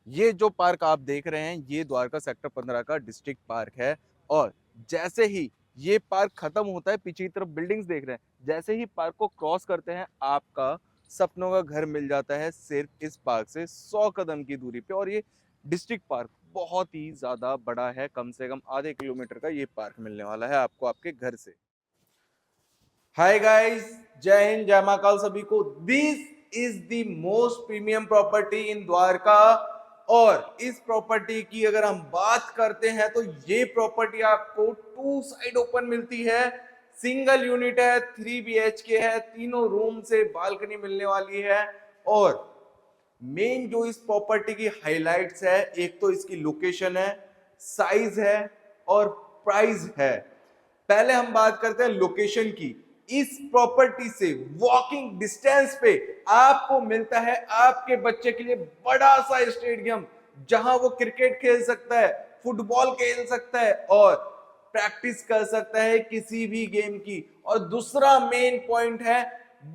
ये जो पार्क आप देख रहे हैं ये द्वारका सेक्टर 15 का डिस्ट्रिक्ट पार्क है। और जैसे ही ये पार्क खत्म होता है, पीछे की तरफ बिल्डिंग्स देख रहे हैं, जैसे ही पार्क को क्रॉस करते हैं आपका सपनों का घर मिल जाता है सिर्फ इस पार्क से 100 कदम की दूरी पे। और ये डिस्ट्रिक्ट पार्क बहुत ही ज्यादा बड़ा है, कम से कम आधे किलोमीटर का ये पार्क मिलने वाला है आपको आपके घर से। हाय गाइस, जय हिंद, जय महाकाल सभी को। This is the most premium property in Dwarka. और इस प्रॉपर्टी की अगर हम बात करते हैं तो ये प्रॉपर्टी आपको टू साइड ओपन मिलती है। सिंगल यूनिट है, 3 BHK है, तीनों रूम से बालकनी मिलने वाली है। और मेन जो इस प्रॉपर्टी की हाइलाइट्स है, एक तो इसकी लोकेशन है, साइज है और प्राइस है। पहले हम बात करते हैं लोकेशन की। इस प्रॉपर्टी से वॉकिंग डिस्टेंस पे आपको मिलता है आपके बच्चे के लिए बड़ा सा स्टेडियम, जहां वो क्रिकेट खेल सकता है, फुटबॉल खेल सकता है और प्रैक्टिस कर सकता है किसी भी गेम की। और दूसरा मेन पॉइंट है,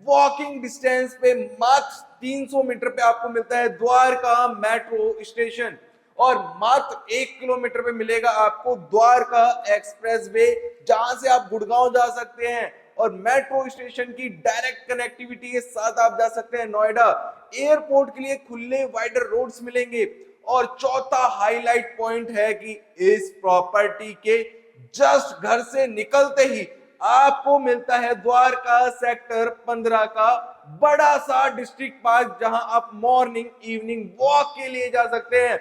वॉकिंग डिस्टेंस पे मात्र 300 मीटर पे आपको मिलता है द्वारका मेट्रो स्टेशन। और मात्र 1 किलोमीटर पे मिलेगा आपको द्वारका एक्सप्रेस वे, जहां से आप गुड़गांव जा सकते हैं। और मेट्रो स्टेशन की डायरेक्ट कनेक्टिविटी के साथ आप जा सकते हैं नोएडा। एयरपोर्ट के लिए खुले वाइडर रोड्स मिलेंगे। और चौथा हाईलाइट पॉइंट है कि इस प्रॉपर्टी के जस्ट घर से निकलते ही आपको मिलता है द्वारका सेक्टर 15 का बड़ा सा डिस्ट्रिक्ट पार्क, जहां आप मॉर्निंग इवनिंग वॉक के लिए जा सकते हैं।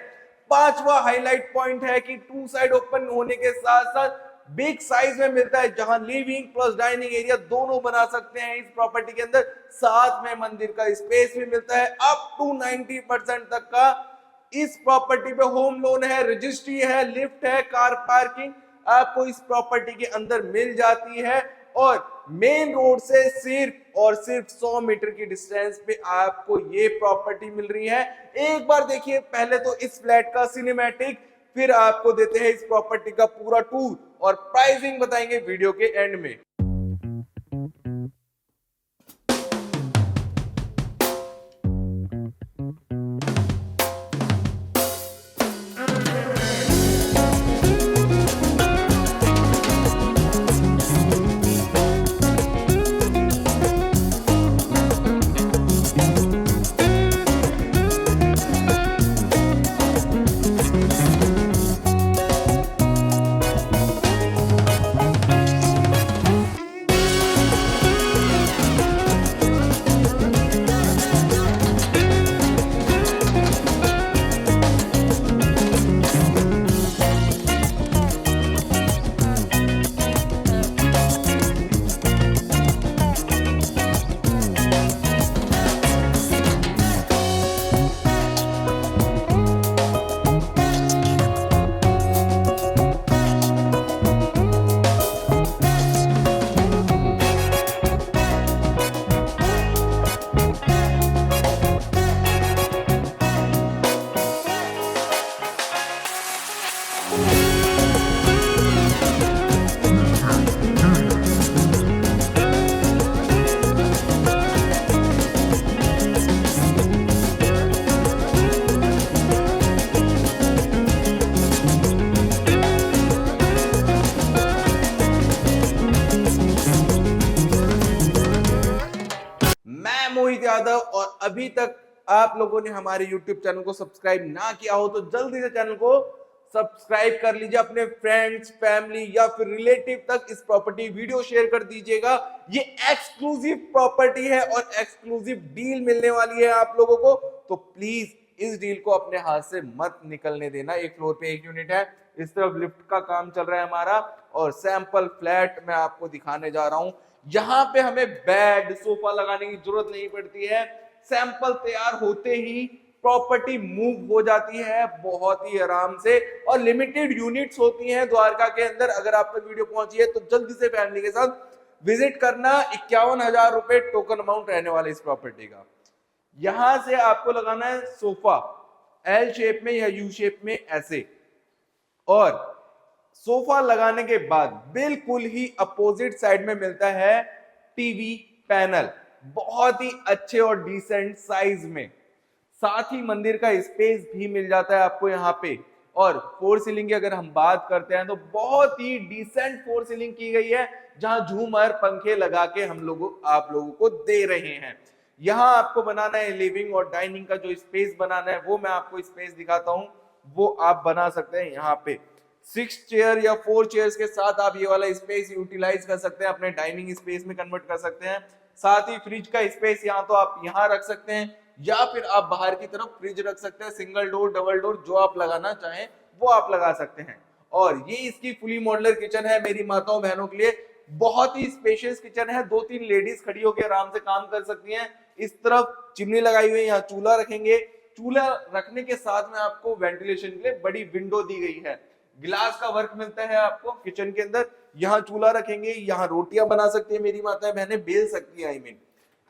पांचवा हाईलाइट पॉइंट है कि टू साइड ओपन होने के साथ साथ बिग साइज में मिलता है, जहां लिविंग प्लस डाइनिंग एरिया दोनों बना सकते हैं इस प्रॉपर्टी के अंदर। साथ में मंदिर का स्पेस भी मिलता है अप टू 90% तक का। इस प्रॉपर्टी पे होम लोन है, रजिस्ट्री है, लिफ्ट है, कार पार्किंग आपको इस प्रॉपर्टी के अंदर मिल जाती है। और मेन रोड से सिर्फ और सिर्फ 100 मीटर की डिस्टेंस पे आपको ये प्रॉपर्टी मिल रही है। एक बार देखिए पहले तो इस फ्लैट का सिनेमैटिक, फिर आपको देते हैं इस प्रॉपर्टी का पूरा टूर और प्राइसिंग बताएंगे वीडियो के एंड में। मोहित यादव, और अभी तक आप लोगों ने हमारे YouTube चैनल को सब्सक्राइब ना किया हो तो जल्दी से चैनल को सब्सक्राइब कर लीजिए, अपने फ्रेंड्स, फैमिली या फिर रिलेटिव तक इस प्रॉपर्टी वीडियो शेयर कर दीजिएगा। ये एक्सक्लूसिव प्रॉपर्टी है और एक्सक्लूसिव डील मिलने वाली है आप लोगों को, तो प्लीज इस डील को अपने हाथ से मत निकलने देना। एक फ्लोर पे एक यूनिट है, इस तरफ लिफ्ट का काम चल रहा है हमारा। और सैंपल फ्लैट मैं आपको दिखाने जा रहा हूं। यहाँ पे हमें बेड सोफा लगाने की जरूरत नहीं पड़ती है, सैंपल तैयार होते ही प्रॉपर्टी मूव हो जाती है बहुत ही आराम से। और लिमिटेड यूनिट्स होती हैं द्वारका के अंदर। अगर आप तक वीडियो पहुंची है तो जल्दी से फैमिली के साथ विजिट करना। 51,000 रुपए टोकन अमाउंट रहने वाले इस प्रॉपर्टी का। यहां से आपको लगाना है सोफा, एल शेप में या यू शेप में ऐसे। और सोफा लगाने के बाद बिल्कुल ही अपोजिट साइड में मिलता है टीवी पैनल, बहुत ही अच्छे और डिसेंट साइज में। साथ ही मंदिर का स्पेस भी मिल जाता है आपको यहाँ पे। और फोर सीलिंग की अगर हम बात करते हैं तो बहुत ही डिसेंट फोर सीलिंग की गई है, जहां झूमर पंखे लगा के आप लोगों को दे रहे हैं। यहाँ आपको बनाना है लिविंग और डाइनिंग का जो स्पेस बनाना है, वो मैं आपको स्पेस दिखाता हूँ, वो आप बना सकते हैं। यहाँ पे 6 चेयर या 4 चेयर्स के साथ आप ये वाला स्पेस यूटिलाइज कर सकते हैं, अपने डाइनिंग स्पेस में कन्वर्ट कर सकते हैं। साथ ही फ्रिज का स्पेस यहाँ तो आप यहाँ रख सकते हैं, या फिर आप बाहर की तरफ फ्रिज रख सकते हैं, सिंगल डोर डबल डोर जो आप लगाना चाहें वो आप लगा सकते हैं। और ये इसकी फुली मॉड्यूलर किचन है मेरी माताओं बहनों के लिए, बहुत ही स्पेशियस किचन है, 2-3 लेडीज खड़ी होकर आराम से काम कर सकती हैं। इस तरफ चिमनी लगाई हुई है, यहाँ चूल्हा रखेंगे, चूल्हा रखने के साथ में आपको वेंटिलेशन के लिए बड़ी विंडो दी गई है। गिलास का वर्क मिलता है आपको किचन के अंदर, यहाँ चूल्हा रखेंगे, यहाँ रोटियां बना सकती है मेरी माताएं बहनें, बेल सकती है आई मीन।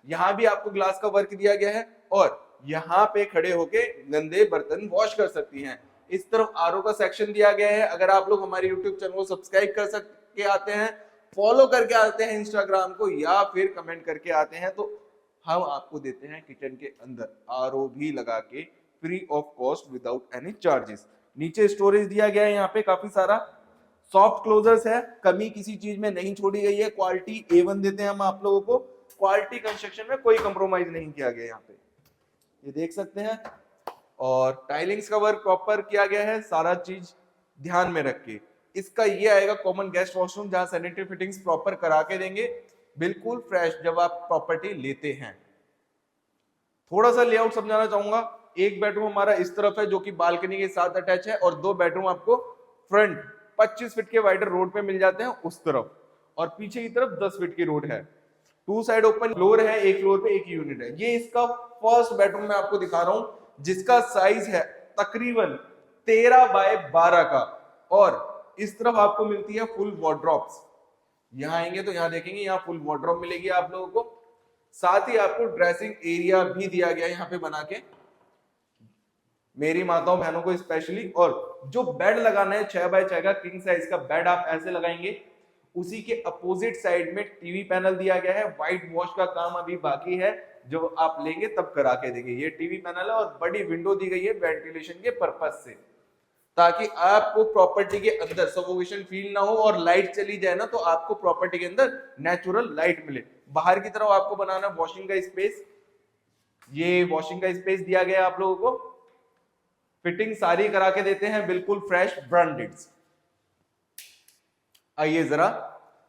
यहाँ भी आपको ग्लास का वर्क दिया गया है, और यहाँ पे खड़े होके गंदे बर्तन वॉश कर सकती हैं। इस तरफ आरओ का सेक्शन दिया गया है। अगर आप लोग हमारे यूट्यूब चैनल को सब्सक्राइब कर सकते आते हैं, फॉलो करके आते हैं इंस्टाग्राम को, या फिर कमेंट करके आते हैं, तो हम आपको देते हैं किचन के अंदर आरओ भी लगा के free of cost without any charges. नीचे स्टोरेज दिया गया है, यहाँ पे काफी सारा सॉफ्ट क्लोजर्स है, कमी किसी चीज में नहीं छोड़ी गई है। क्वालिटी A1 देते हैं हम आप लोगों को, क्वालिटी कंस्ट्रक्शन में कोई कंप्रोमाइज नहीं किया गया यहाँ पे, ये देख सकते हैं। और टाइलिंग्स का वर्क प्रॉपर किया गया है, सारा चीज ध्यान में रख के। इसका ये आएगा कॉमन गेस्ट वॉशरूम, जहां सैनिटरी फिटिंग्स प्रॉपर करा के देंगे, बिल्कुल फ्रेश जब आप प्रॉपर्टी लेते हैं। थोड़ा सा लेआउट समझाना चाहूंगा। एक बेडरूम हमारा इस तरफ है जो कि बालकनी के साथ अटैच है, और 2 बेडरूम आपको फ्रंट 25 फीट के वाइडर रोड पे मिल जाते हैं उस तरफ, और पीछे की तरफ 10 फीट की रोड है। 2 साइड ओपन फ्लोर है, एक फ्लोर पे एक यूनिट है। ये इसका फर्स्ट बेडरूम मैं आपको दिखा रहा हूं, जिसका साइज है तकरीबन 13 बाय 12 का, और इस तरफ आपको मिलती है फुल वार्डरोब्स। यहाँ आएंगे तो यहाँ देखेंगे, यहाँ फुल वार्डरोब मिलेगी आप लोगों को। साथ ही आपको ड्रेसिंग एरिया भी दिया गया है यहाँ पे बना के मेरी माताओं बहनों को स्पेशली। और जो बेड लगाना है 6 बाय 6 का किंग साइज का बेड आप ऐसे लगाएंगे। उसी के अपोजिट साइड में टीवी पैनल दिया गया है, व्हाइट वॉश का काम अभी बाकी है, जो आप लेंगे तब करा के देंगे। ये टीवी पैनल है, और बड़ी विंडो दी गई है वेंटिलेशन के पर्पज से, ताकि आपको प्रॉपर्टी के अंदर सफोकेशन फील ना हो, और लाइट चली जाए ना तो आपको प्रॉपर्टी के अंदर नेचुरल लाइट मिले। बाहर की तरफ आपको बनाना वॉशिंग का स्पेस, ये वॉशिंग का स्पेस दिया गया आप लोगों को। फिटिंग सारी करा के देते हैं, बिल्कुल फ्रेश ब्रांडेड। आइए जरा,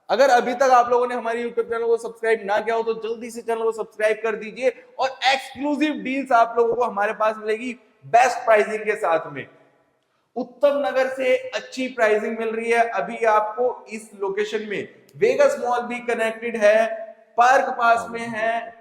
अगर अभी तक आप लोगों ने हमारे यूट्यूब चैनल को सब्सक्राइब ना किया हो तो जल्दी से चैनल को सब्सक्राइब कर दीजिए, और एक्सक्लूसिव डील्स आप लोगों को हमारे पास मिलेगी बेस्ट प्राइसिंग के साथ में। उत्तम नगर से अच्छी प्राइसिंग मिल रही है अभी आपको इस लोकेशन में। वेगस मॉल भी कनेक्टेड है, पार्क पास में है,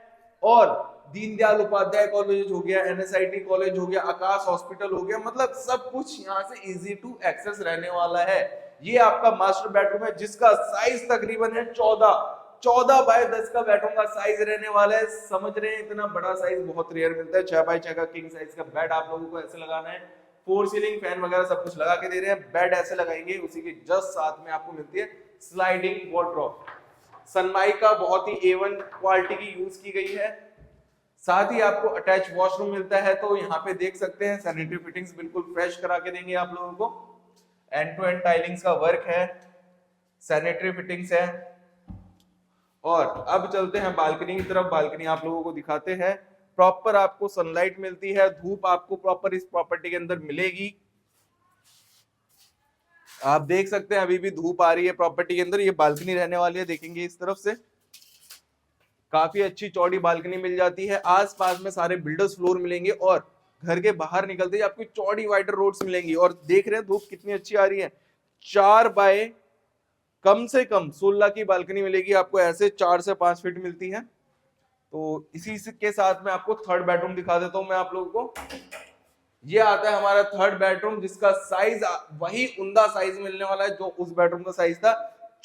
और दीनदयाल उपाध्याय कॉलेज हो गया, NSIT कॉलेज हो गया, आकाश हॉस्पिटल हो गया, मतलब सब कुछ यहाँ से इजी टू एक्सेस रहने वाला है। ये आपका मास्टर बेडरूम है, जिसका साइज तकरीबन है 14 बाय 10 का बेडरूम का साइज रहने वाला है। समझ रहे हैं, इतना बड़ा साइज बहुत रेयर मिलता है। 6 बाय 6 का किंग साइज का बेड आप लोगों को ऐसे लगाना है, 4 सीलिंग फैन वगैरह सब कुछ लगा के दे रहे हैं। बेड ऐसे लगाएंगे, उसी के जस्ट साथ में आपको मिलती है स्लाइडिंग वार्डरोब। सनमाइका बहुत ही A1 क्वालिटी की यूज की गई है। साथ ही आपको अटैच वॉशरूम मिलता है, तो यहाँ पे देख सकते हैं सैनिटरी फिटिंग्स बिल्कुल फ्रेश करा के देंगे आप लोगों को। एंड टू एंड टाइलिंग्स का वर्क है, सैनिटरी फिटिंग्स है। और अब चलते हैं बालकनी की तरफ। बालकनी आप लोगों को दिखाते हैं, प्रॉपर आपको सनलाइट मिलती है, धूप आपको प्रॉपर इस प्रॉपर्टी के अंदर मिलेगी। आप देख सकते हैं अभी भी धूप आ रही है प्रॉपर्टी के अंदर। ये बालकनी रहने वाली है, देखेंगे इस तरफ से काफी अच्छी चौड़ी बालकनी मिल जाती है। आसपास में सारे बिल्डर्स फ्लोर मिलेंगे, और घर के बाहर निकलते ही आपको चौड़ी वाइडर रोड्स मिलेंगी। और देख रहे हैं धूप कितनी अच्छी आ रही है। 4 बाय कम से कम 16 की बालकनी मिलेगी आपको, ऐसे 4 से 5 फीट मिलती है। तो इसी के साथ में आपको थर्ड बेडरूम दिखा देता हूं मैं आप लोगों को। ये आता है हमारा थर्ड बेडरूम, जिसका साइज वही उम्दा साइज मिलने वाला है जो उस बेडरूम का साइज था,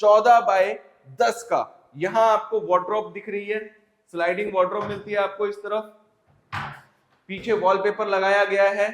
14 बाय 10 का। यहाँ आपको वार्डरोब दिख रही है, स्लाइडिंग वार्डरोब मिलती है आपको इस तरफ। पीछे वॉलपेपर लगाया गया है,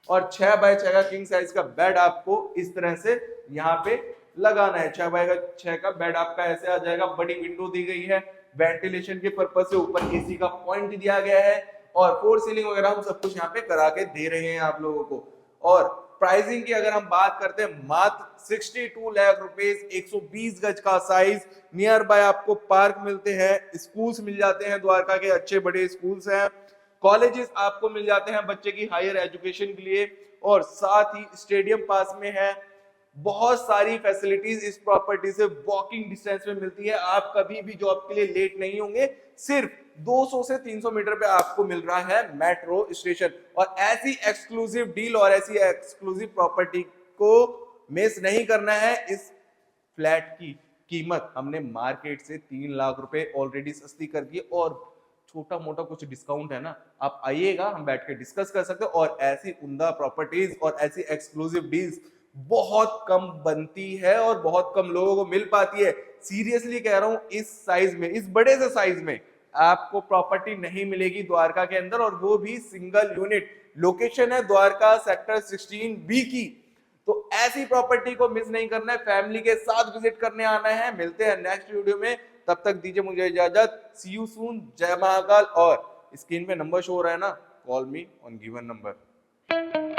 और 6 बाय 6 का किंग साइज का बेड आपको इस तरह से यहाँ पे लगाना है। 6 बाय 6 का बेड आपका ऐसे आ जाएगा। बड़ी विंडो दी गई है, वेंटिलेशन के पर्पज से ऊपर AC का पॉइंट दिया गया है, और फोर सीलिंग वगैरह हम सब कुछ यहाँ पे करा के दे रहे हैं आप लोगों को। और प्राइसिंग की अगर हम बात करते हैं, मात्र 62 लाख रुपए, 120 गज का साइज, नियर बाय आपको पार्क मिलते हैं, स्कूल्स मिल जाते हैं, द्वारका के अच्छे बड़े स्कूल्स हैं, कॉलेजेस आपको मिल जाते हैं बच्चे की हायर एजुकेशन के लिए, और साथ ही स्टेडियम पास में है। बहुत सारी फैसिलिटीज इस प्रॉपर्टी से वॉकिंग डिस्टेंस में मिलती है। आप कभी भी जॉब के लिए लेट नहीं होंगे। सिर्फ 200 से 300 मीटर पे आपको मिल रहा है मेट्रो स्टेशन। और ऐसी एक्सक्लूसिव डील और ऐसी एक्सक्लूसिव प्रॉपर्टी को मिस नहीं करना है। इस फ्लैट की कीमत हमने मार्केट से 3 लाख रुपए ऑलरेडी सस्ती कर दी, और छोटा मोटा कुछ डिस्काउंट है ना, आप आइएगा, हम बैठ के डिस्कस कर सकते हैं। और ऐसी उम्दा प्रॉपर्टीज और ऐसी एक्सक्लूसिव डील्स बहुत कम बनती है और बहुत कम लोगों को मिल पाती है। सीरियसली कह रहा हूं, इस साइज में, इस बड़े से साइज में आपको प्रॉपर्टी नहीं मिलेगी द्वारका के अंदर, और वो भी सिंगल यूनिट। लोकेशन है द्वारका सेक्टर 16B की। तो ऐसी प्रॉपर्टी को मिस नहीं करना है, फैमिली के साथ विजिट करने आना है। मिलते हैं नेक्स्ट वीडियो में, तब तक दीजिए मुझे इजाजत। सी यू सून, जय महाकाल। और स्क्रीन पे नंबर शो हो रहा है ना, call me on given number.